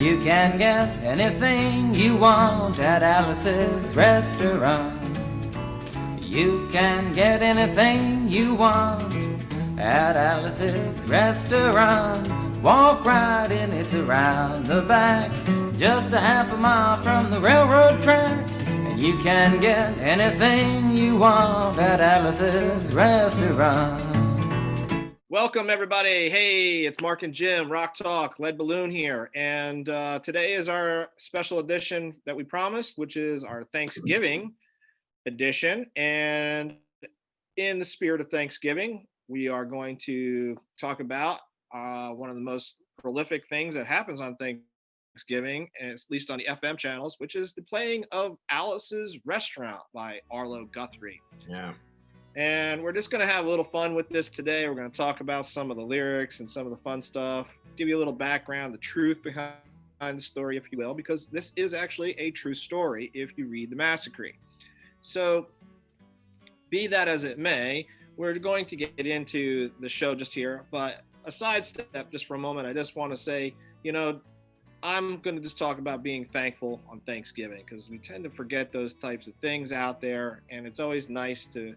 You can get anything you want at Alice's restaurant. You can get anything you want at Alice's restaurant. Walk right in, it's around the back, just a half a mile from the railroad track. And you can get anything you want at Alice's restaurant. Welcome, everybody. Hey, it's Mark and Jim, Rock Talk, Lead Balloon here. And today is our special edition that we promised, which is our Thanksgiving edition. And in the spirit of Thanksgiving, we are going to talk about one of the most prolific things that happens on Thanksgiving, at least on the FM channels, which is the playing of Alice's Restaurant by Arlo Guthrie. Yeah. And we're just going to have a little fun with this today. We're going to talk about some of the lyrics and some of the fun stuff, give you a little background, the truth behind the story, if you will, because this is actually a true story if you read the Massacree. So, be that as it may, we're going to get into the show just here. But a sidestep just for a moment, I just want to say, I'm going to just talk about being thankful on Thanksgiving because we tend to forget those types of things out there. And it's always nice to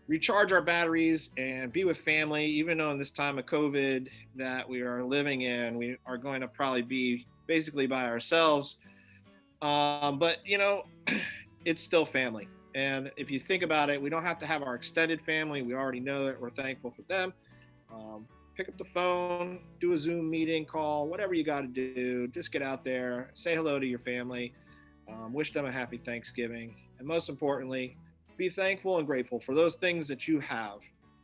recharge our batteries and be with family, even though in this time of COVID that we are living in, we are going to probably be basically by ourselves. But it's still family. And if you think about it, we don't have to have our extended family. We already know that we're thankful for them. Pick up the phone, do a Zoom meeting, call, whatever you got to do. Just get out there, say hello to your family, wish them a happy Thanksgiving. And most importantly, be thankful and grateful for those things that you have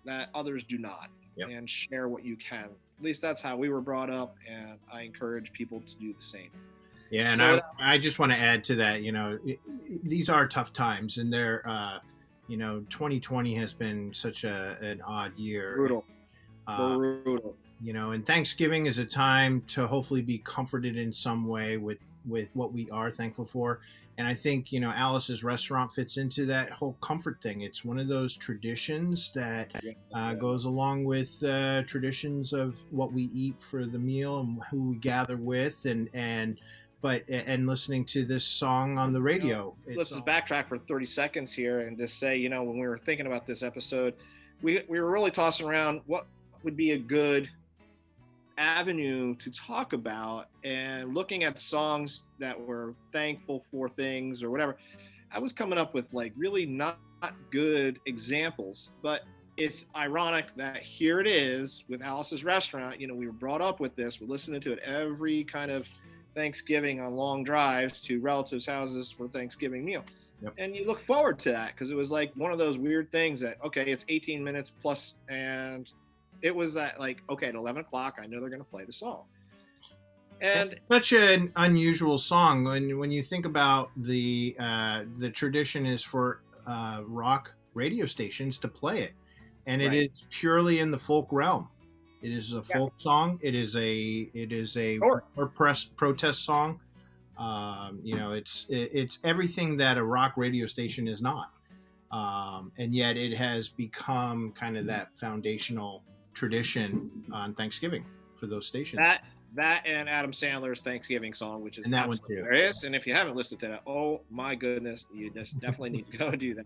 that others do not. Yep. And share what you can. At least that's how we were brought up, and I encourage people to do the same. Yeah, and so, I just want to add to that, these are tough times, and they're, 2020 has been such an odd year. Brutal. And Thanksgiving is a time to hopefully be comforted in some way with what we are thankful for. And I think, Alice's Restaurant fits into that whole comfort thing. It's one of those traditions that goes along with traditions of what we eat for the meal and who we gather with and listening to this song on the radio. Let's just backtrack for 30 seconds here and just say, when we were thinking about this episode, we were really tossing around what would be a good avenue to talk about, and looking at songs that were thankful for things or whatever. I was coming up with really not good examples, but it's ironic that here it is with Alice's Restaurant. We were brought up with this. We're listening to it every kind of Thanksgiving on long drives to relatives' houses for Thanksgiving meal. Yep. And you look forward to that because it was one of those weird things that, okay, it's 18 minutes plus, and it was at at 11 o'clock, I know they're going to play the song. And such an unusual song when you think about the tradition is for rock radio stations to play it, and right. It is purely in the folk realm. It is a folk song. It is a protest song. It's everything that a rock radio station is not, and yet it has become kind of that foundational tradition on Thanksgiving for those stations. That and Adam Sandler's Thanksgiving song, which is and that one too. Hilarious. And if you haven't listened to that, oh my goodness, you just definitely need to go do that.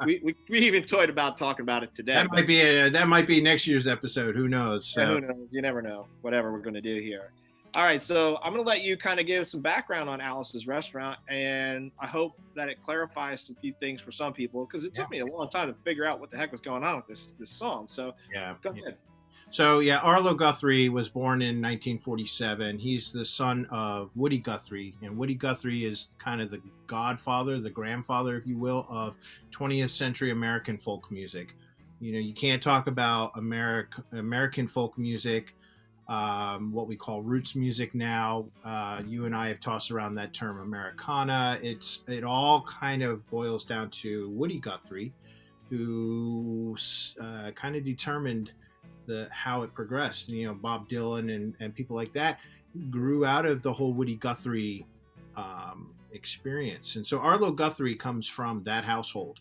we even toyed about talking about it today. That might be next year's episode. Who knows? So. Who knows? You never know. Whatever we're going to do here. All right, so I'm going to let you kind of give some background on Alice's Restaurant, and I hope that it clarifies a few things for some people, because it took me a long time to figure out what the heck was going on with this song. So go ahead. So Arlo Guthrie was born in 1947. He's the son of Woody Guthrie, and Woody Guthrie is kind of the godfather, the grandfather, if you will, of 20th century American folk music. You can't talk about American folk music, what we call roots music now. You and I have tossed around that term Americana. It all kind of boils down to Woody Guthrie, who kind of determined how it progressed. Bob Dylan and people like that grew out of the whole Woody Guthrie experience. And so Arlo Guthrie comes from that household,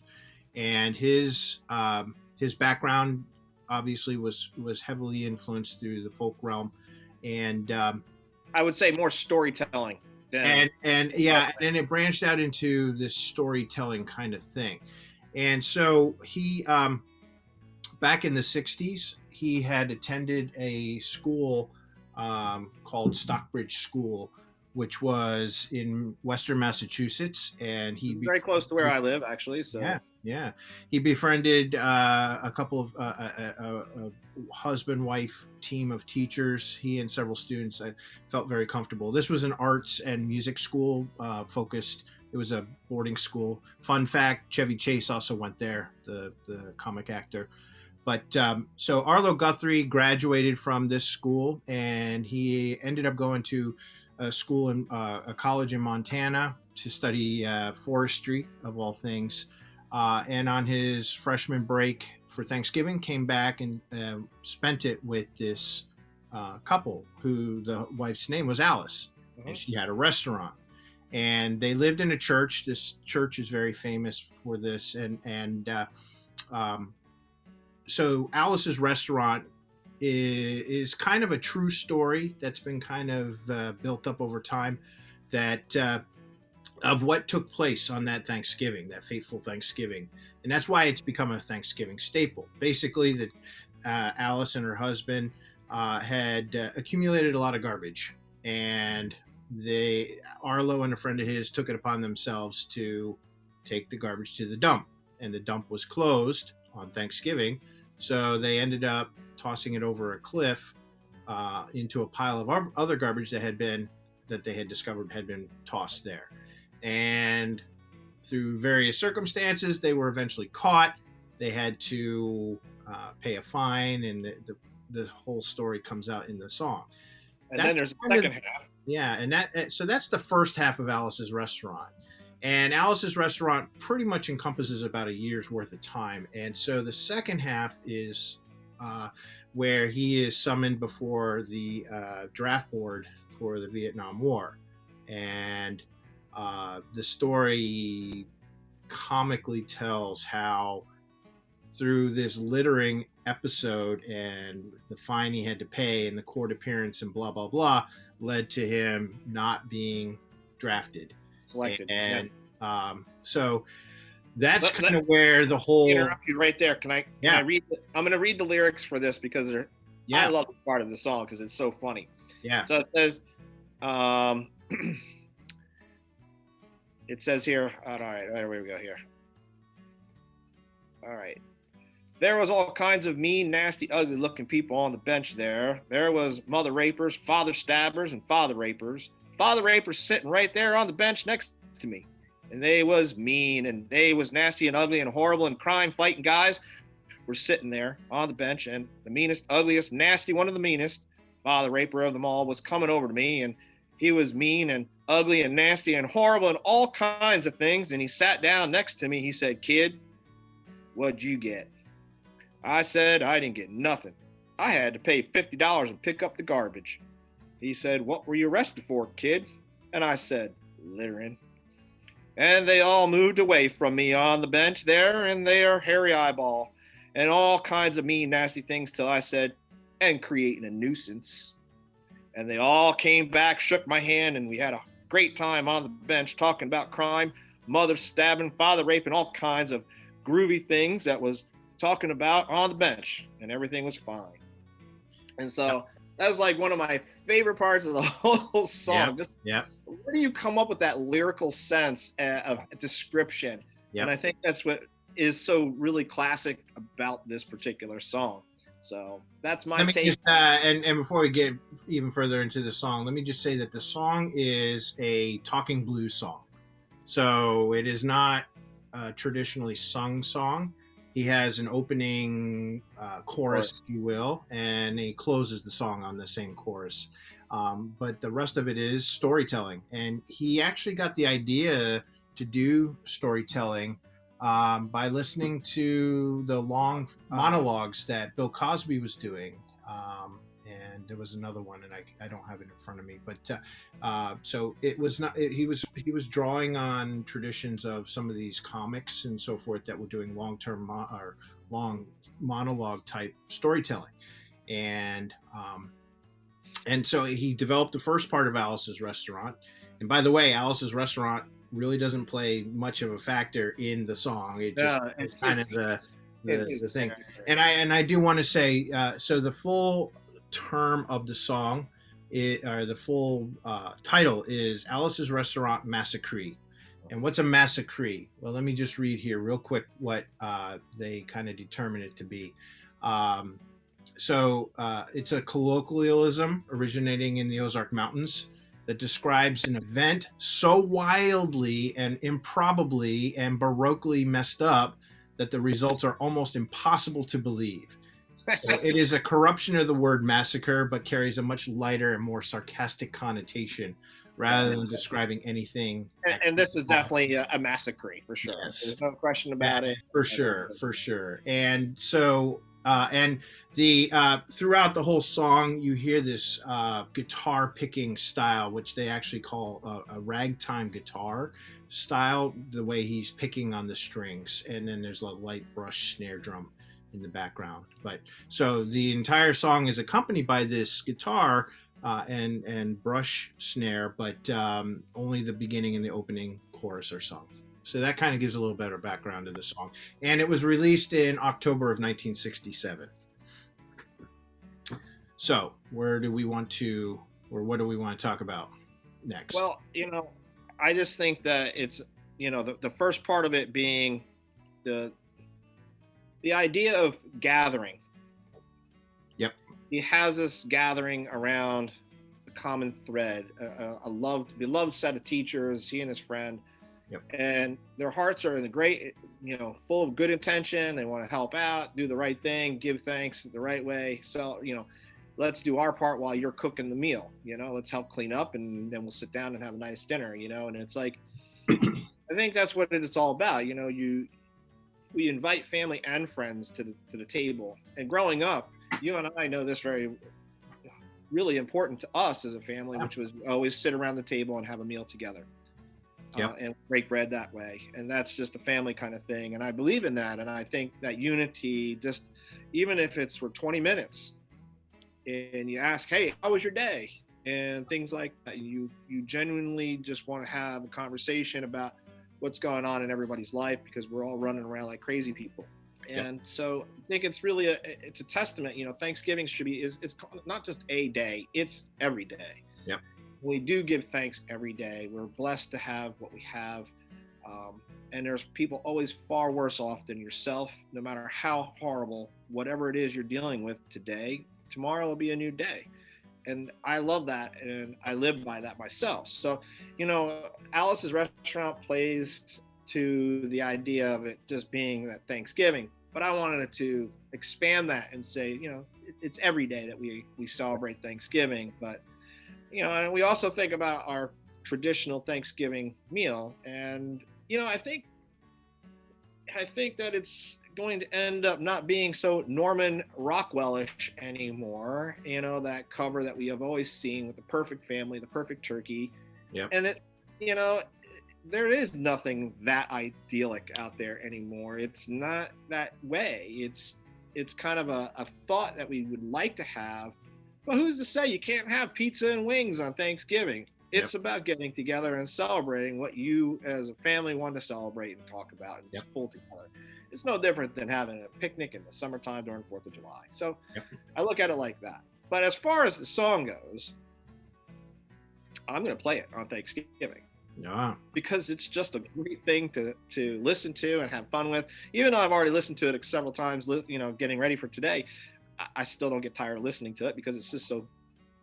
and his background obviously was heavily influenced through the folk realm, and I would say more storytelling than and yeah, and then it branched out into this storytelling kind of thing. And so he back in the 60s, he had attended a school called Stockbridge School, which was in Western Massachusetts, and he very close to where I live, actually. So yeah, he befriended a couple of a husband-wife team of teachers. He and several students. I felt very comfortable. This was an arts and music school focused. It was a boarding school. Fun fact: Chevy Chase also went there, the comic actor. But so Arlo Guthrie graduated from this school, and he ended up going to a school in a college in Montana to study forestry, of all things. And on his freshman break for Thanksgiving, came back and spent it with this couple who the wife's name was Alice, and she had a restaurant. And they lived in a church. This church is very famous for this, and so Alice's restaurant is kind of a true story that's been kind of built up over time, that of what took place on that Thanksgiving, that fateful Thanksgiving. And that's why it's become a Thanksgiving staple. Basically, that Alice and her husband had accumulated a lot of garbage, and Arlo and a friend of his took it upon themselves to take the garbage to the dump, and the dump was closed on Thanksgiving, so they ended up tossing it over a cliff into a pile of other garbage that they had discovered had been tossed there. And through various circumstances, they were eventually caught. They had to pay a fine, and the whole story comes out in the song. And then there's the second half. Yeah, and so that's the first half of Alice's restaurant. And Alice's restaurant pretty much encompasses about a year's worth of time. And so the second half is where he is summoned before the draft board for the Vietnam War. And the story comically tells how through this littering episode and the fine he had to pay and the court appearance and blah, blah, blah, led to him not being drafted. Selected. And so that's kind of where the whole... Interrupt you right there. Can I read? I'm going to read the lyrics for this because I love this part of the song because it's so funny. Yeah. So it says, it says here, all right, there we go here. All right. There was all kinds of mean, nasty, ugly looking people on the bench there. There was mother rapers, father stabbers, and father rapers. Father rapers sitting right there on the bench next to me. And they was mean, and they was nasty and ugly and horrible, and crime fighting guys were sitting there on the bench. And the meanest, ugliest, nasty, one of the meanest, father raper of them all, was coming over to me, and he was mean and ugly and nasty and horrible and all kinds of things. And he sat down next to me. He said, "Kid, what'd you get?" I said, "I didn't get nothing. I had to pay $50 and pick up the garbage." He said, "What were you arrested for, kid?" And I said, "Littering." And they all moved away from me on the bench there, and their hairy eyeball and all kinds of mean, nasty things till I said, "And creating a nuisance." And they all came back, shook my hand, and we had a great time on the bench talking about crime, mother stabbing, father raping, all kinds of groovy things that was talking about on the bench, and everything was fine. And so that was like one of my favorite parts of the whole song. Where do you come up with that lyrical sense of description? And I think that's what is so really classic about this particular song. So that's my take. And before we get even further into the song, let me just say that the song is a talking blues song. So it is not a traditionally sung song. He has an opening chorus, if you will, and he closes the song on the same chorus. But the rest of it is storytelling. And he actually got the idea to do storytelling by listening to the long monologues that Bill Cosby was doing. And there was another one, and I don't have it in front of me. But so it was not. He was drawing on traditions of some of these comics and so forth that were doing long monologue type storytelling, and And so he developed the first part of Alice's Restaurant. And by the way, Alice's Restaurant really doesn't play much of a factor in the song. It just Yeah, is kind of the thing. And And I do want to say, so the full term of the song, or the full title is Alice's Restaurant Massacree. And what's a massacree? Well, let me just read here real quick what they kind of determine it to be. So it's a colloquialism originating in the Ozark Mountains that describes an event so wildly and improbably and baroquely messed up that the results are almost impossible to believe. So it is a corruption of the word massacre, but carries a much lighter and more sarcastic connotation rather than describing anything. And this is definitely a massacre for sure. Yes. There's no question about it. For sure. And so, and the throughout the whole song, you hear this guitar picking style, which they actually call a ragtime guitar style, the way he's picking on the strings. And then there's a light brush snare drum in the background. But so the entire song is accompanied by this guitar and brush snare, but only the beginning and the opening chorus are sung. So that kind of gives a little better background to the song. And it was released in October of 1967. So what do we want to talk about next? Well, I just think that it's, the first part of it being the idea of gathering. Yep. He has us gathering around a common thread, a beloved set of teachers, he and his friend. Yep. And their hearts are in the great, full of good intention. They want to help out, do the right thing, give thanks the right way. So, let's do our part while you're cooking the meal. Let's help clean up, and then we'll sit down and have a nice dinner. And it's like, I think that's what it's all about. We invite family and friends to the table. And growing up, you and I know this really important to us as a family, which was always sit around the table and have a meal together. Yep. And break bread that way. And that's just a family kind of thing. And I believe in that. And I think that unity, just even if it's for 20 minutes, and you ask, hey, how was your day? And things like that. You genuinely just want to have a conversation about what's going on in everybody's life, because we're all running around like crazy people. And so I think it's really it's a testament. Thanksgiving should be is not just a day, it's every day. Yep. We do give thanks every day. We're blessed to have what we have. And there's people always far worse off than yourself, no matter how horrible, whatever it is you're dealing with today, tomorrow will be a new day. And I love that. And I live by that myself. So, Alice's Restaurant plays to the idea of it just being that Thanksgiving, but I wanted to expand that and say, it's every day that we celebrate Thanksgiving, but and we also think about our traditional Thanksgiving meal. And, I think that it's going to end up not being so Norman Rockwell-ish anymore. That cover that we have always seen with the perfect family, the perfect turkey. Yep. And it, there is nothing that idyllic out there anymore. It's not that way. It's kind of a thought that we would like to have. But who's to say you can't have pizza and wings on Thanksgiving? It's about getting together and celebrating what you as a family want to celebrate and talk about and just pull together. It's no different than having a picnic in the summertime during 4th of July. So I look at it like that. But as far as the song goes, I'm going to play it on Thanksgiving. Yeah. Because it's just a great thing to listen to and have fun with. Even though I've already listened to it several times, getting ready for today, I still don't get tired of listening to it because it's just so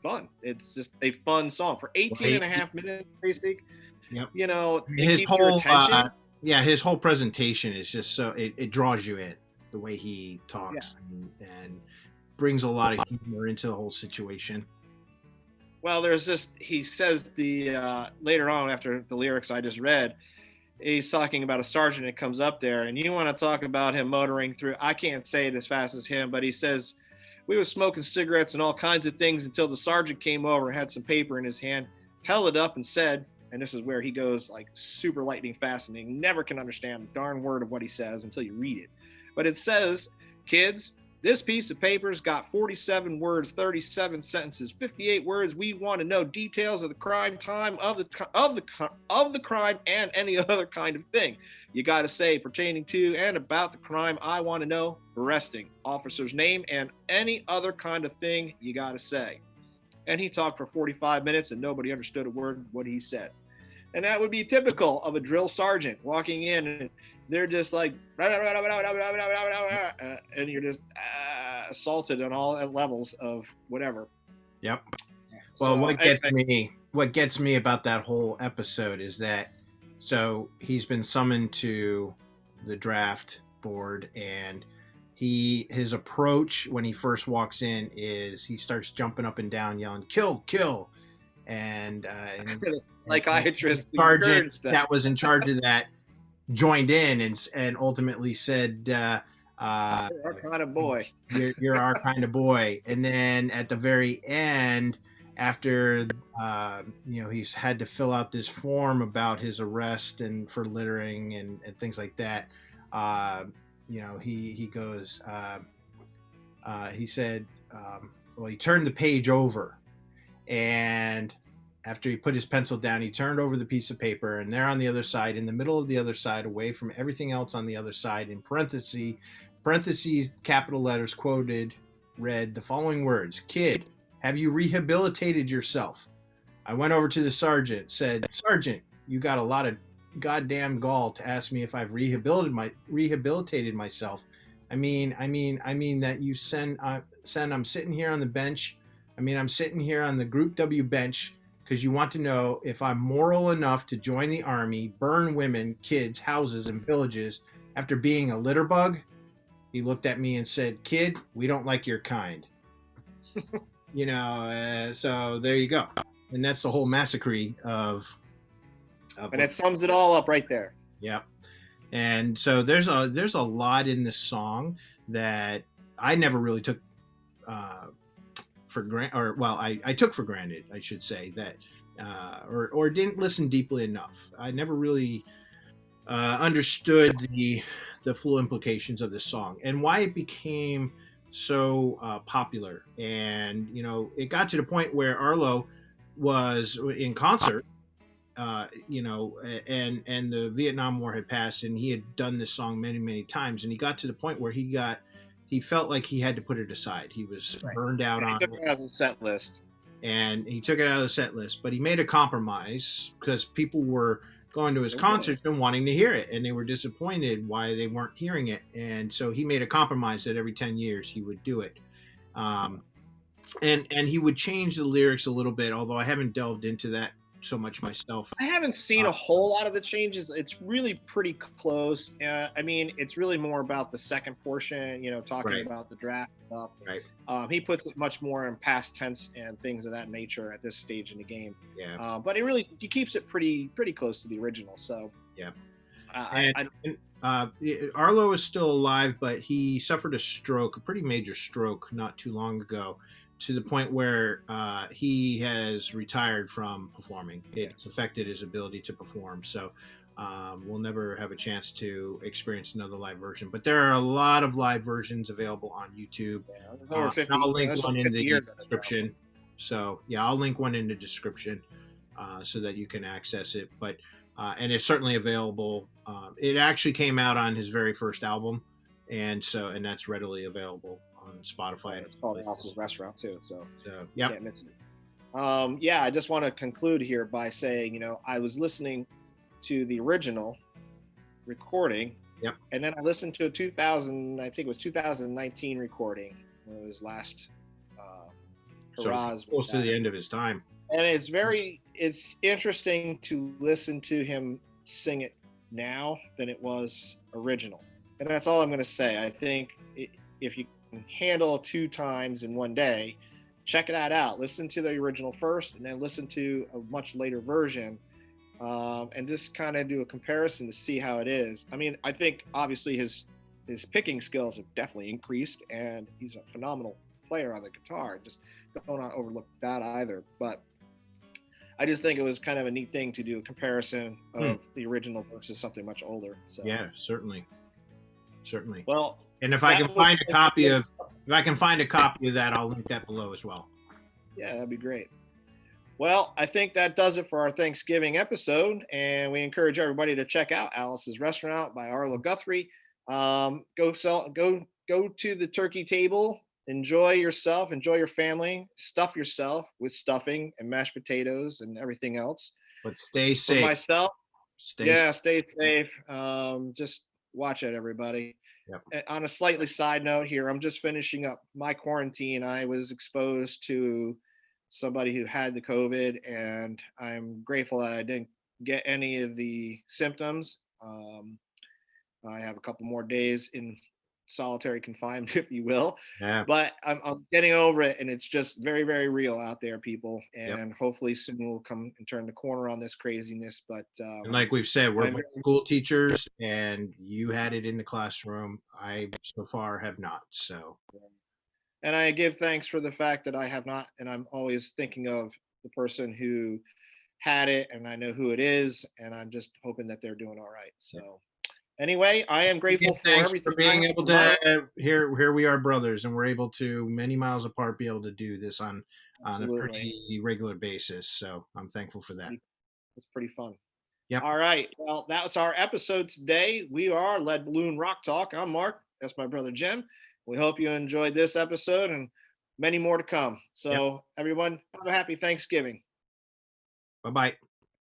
fun. It's just a fun song for 18 and a half minutes, basic. Yep. His whole attention. His whole presentation is just so it draws you in, the way he talks and brings a lot of humor into the whole situation. Well, he says later on after the lyrics I just read, he's talking about a sergeant that comes up there, and you want to talk about him motoring through. I can't say it as fast as him, but he says, we were smoking cigarettes and all kinds of things until the sergeant came over and had some paper in his hand, held it up and said, and this is where he goes like super lightning fast, and you never can understand a darn word of what he says until you read it. But it says, kids, This piece of paper's got 47 words, 37 sentences, 58 words. We want to know details of the crime, time of the crime, and any other kind of thing. You got to say pertaining to and about the crime. I want to know arresting, officer's name, and any other kind of thing you got to say. And he talked for 45 minutes, and nobody understood a word what he said. And that would be typical of a drill sergeant walking in, and they're just like, and you're just assaulted on all levels of whatever. Yep. Well, So, what gets me about that whole episode is that, so he's been summoned to the draft board, and his approach when he first walks in is he starts jumping up and down, yelling, "Kill, kill!" And psychiatrist sergeant that was in charge of that joined in and ultimately said, "You're our kind of boy. You're our kind of boy." And then at the very end, after he's had to fill out this form about his arrest and for littering and things like that, he goes, he said, he turned the page over, and after he put his pencil down, he turned over the piece of paper, and there on the other side, in the middle of the other side, away from everything else on the other side, in parentheses, capital letters quoted, read the following words: "Kid, have you rehabilitated yourself?" I went over to the sergeant, said, "Sergeant, you got a lot of goddamn gall to ask me if I've rehabilitated myself. I mean that you send I'm sitting here on the bench. I'm sitting here on the Group W bench because you want to know if I'm moral enough to join the army, burn women, kids, houses, and villages after being a litter bug." He looked at me and said, "Kid, we don't like your kind." So there you go. And that's the whole Massacree of and it sums it all up right there. Yeah. And so there's a lot in this song that I never really took for granted, or well, I took for granted, I should say, that or didn't listen deeply enough. I never really understood the full implications of this song and why it became so popular. And it got to the point where Arlo was in concert, and the Vietnam War had passed, and he had done this song many times, and he got to the point where he felt like he had to put it aside. He was burned out on it. He took it out of the set list. And he took it out of the set list, but he made a compromise because people were going to his concerts and wanting to hear it, and they were disappointed why they weren't hearing it. And so he made a compromise that every 10 years he would do it. And he would change the lyrics a little bit, although I haven't delved into that so much myself. I haven't seen a whole lot of the changes. It's really pretty close. It's really more about the second portion, talking about the draft stuff. Right. He puts it much more in past tense and things of that nature at this stage in the game. Yeah. But he keeps it pretty close to the original. So yeah. Arlo is still alive, but he suffered a pretty major stroke not too long ago, to the point where he has retired from performing. It's affected his ability to perform. So we'll never have a chance to experience another live version. But there are a lot of live versions available on YouTube. I'll link one in the description. So I'll link one in the description so that you can access it. But and it's certainly available. It actually came out on his very first album, and that's readily available on Spotify. It's called House's Restaurant too, so yeah. Can't miss it. I just want to conclude here by saying, I was listening to the original recording, and then I listened to a 2019 recording. It was last hurrahs. So close to the end of his time. And it's interesting to listen to him sing it now than it was original. And that's all I'm going to say. I think if you can handle 2 times in one day, check that out. Listen to the original first, and then listen to a much later version, and just kind of do a comparison to see how it is. I think obviously his picking skills have definitely increased, and he's a phenomenal player on the guitar. Just don't not overlook that either. But I just think it was kind of a neat thing to do a comparison of the original versus something much older. So yeah, certainly. Well, and if I can find a copy of If I can find a copy of that, I'll link that below as well. Yeah, that'd be great. Well, I think that does it for our Thanksgiving episode, and we encourage everybody to check out Alice's Restaurant by Arlo Guthrie. Go to the turkey table, enjoy yourself, enjoy your family, stuff yourself with stuffing and mashed potatoes and everything else. But stay For safe. myself, Stay safe. stay safe. Just watch it, everybody. Yep. On a slightly side note here, I'm just finishing up my quarantine. I was exposed to somebody who had the COVID, and I'm grateful that I didn't get any of the symptoms. I have a couple more days in solitary confinement, if you will, Yeah. but I'm getting over it, and it's just very, very real out there, people. And hopefully soon we'll come and turn the corner on this craziness. But and like we've said, we're school teachers, and you had it in the classroom. I so far have not. So, and I give thanks for the fact that I have not, and I'm always thinking of the person who had it, and I know who it is, and I'm just hoping that they're doing all right. So. Anyway, I am grateful for everything. For being able to here we are, brothers, and we're able to many miles apart be able to do this on a pretty regular basis. So I'm thankful for that. It's pretty fun. Yeah. All right. Well, that's our episode today. We are Lead Balloon Rock Talk. I'm Mark. That's my brother Jim. We hope you enjoyed this episode and many more to come. So everyone, have a happy Thanksgiving. Bye-bye.